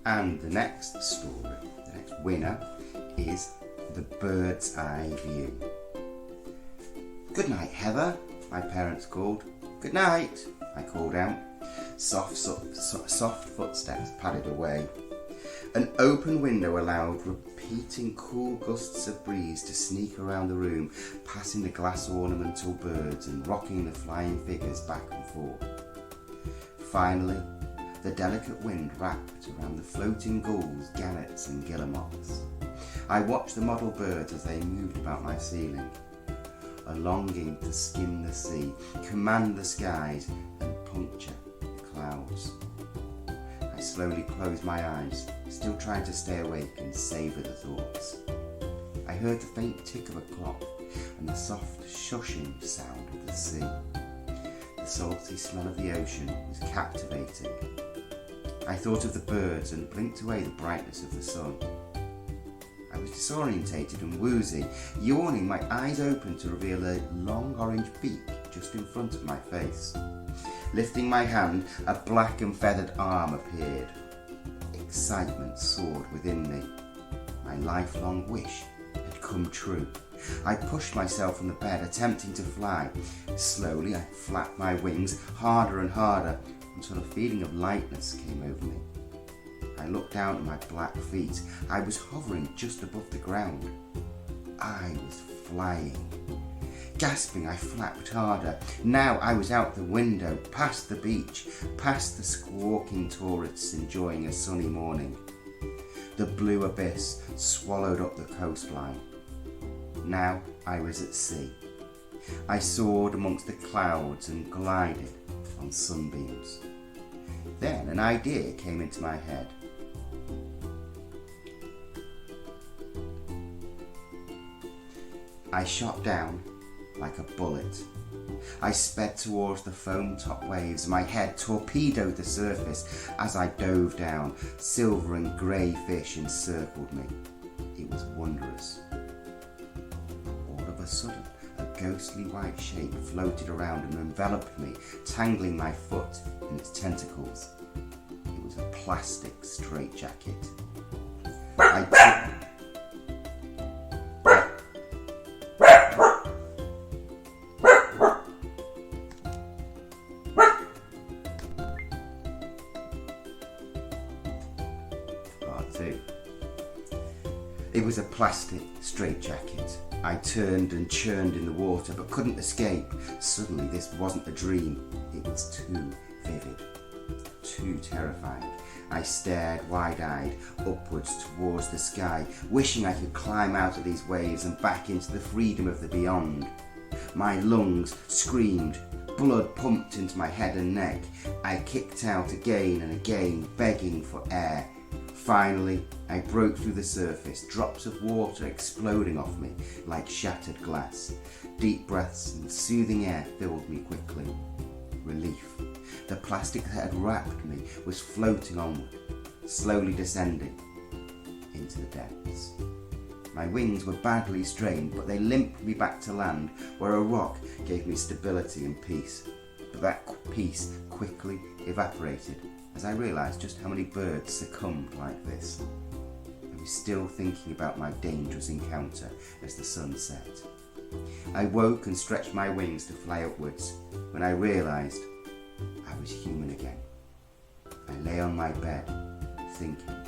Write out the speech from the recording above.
And the next story, the next winner, is The Bird's Eye View. "Good night, Heather," my parents called. "Good night," I called out. Soft footsteps padded away. An open window allowed repeating cool gusts of breeze to sneak around the room, passing the glass ornamental birds and rocking the flying figures back and forth. Finally, the delicate wind wrapped around the floating gulls, gannets and guillemots. I watched the model birds as they moved about my ceiling. A longing to skim the sea, command the skies and puncture the clouds. I slowly closed my eyes, still trying to stay awake and savour the thoughts. I heard the faint tick of a clock and the soft shushing sound of the sea. The salty smell of the ocean was captivating. I thought of the birds and blinked away the brightness of the sun. I was disorientated and woozy, yawning, my eyes open to reveal a long orange beak just in front of my face. Lifting my hand, a black and feathered arm appeared. Excitement soared within me. My lifelong wish had come true. I pushed myself from the bed, attempting to fly. Slowly, I flapped my wings harder and harder until a feeling of lightness came over me. I looked down at my black feet. I was hovering just above the ground. I was flying. Gasping, I flapped harder. Now I was out the window, past the beach, past the squawking tourists enjoying a sunny morning. The blue abyss swallowed up the coastline. Now I was at sea. I soared amongst the clouds and glided on sunbeams. Then an idea came into my head. I shot down like a bullet. I sped towards the foam-topped waves. My head torpedoed the surface as I dove down. Silver and grey fish encircled me. It was wondrous. All of a sudden, a ghostly white shape floated around and enveloped me, tangling my foot in its tentacles. It was a plastic straitjacket. It was a plastic straitjacket. I turned and churned in the water but couldn't escape. Suddenly this wasn't a dream. It was too vivid, too terrifying. I stared wide-eyed upwards towards the sky, wishing I could climb out of these waves and back into the freedom of the beyond. My lungs screamed. Blood pumped into my head and neck. I kicked out again and again, begging for air. Finally, I broke through the surface, drops of water exploding off me like shattered glass. Deep breaths and soothing air filled me quickly. Relief. The plastic that had wrapped me was floating onward, slowly descending into the depths. My wings were badly strained, but they limped me back to land, where a rock gave me stability and peace. But that peace quickly evaporated as I realised just how many birds succumbed like this. I was still thinking about my dangerous encounter as the sun set. I woke and stretched my wings to fly upwards when I realised I was human again. I lay on my bed, thinking.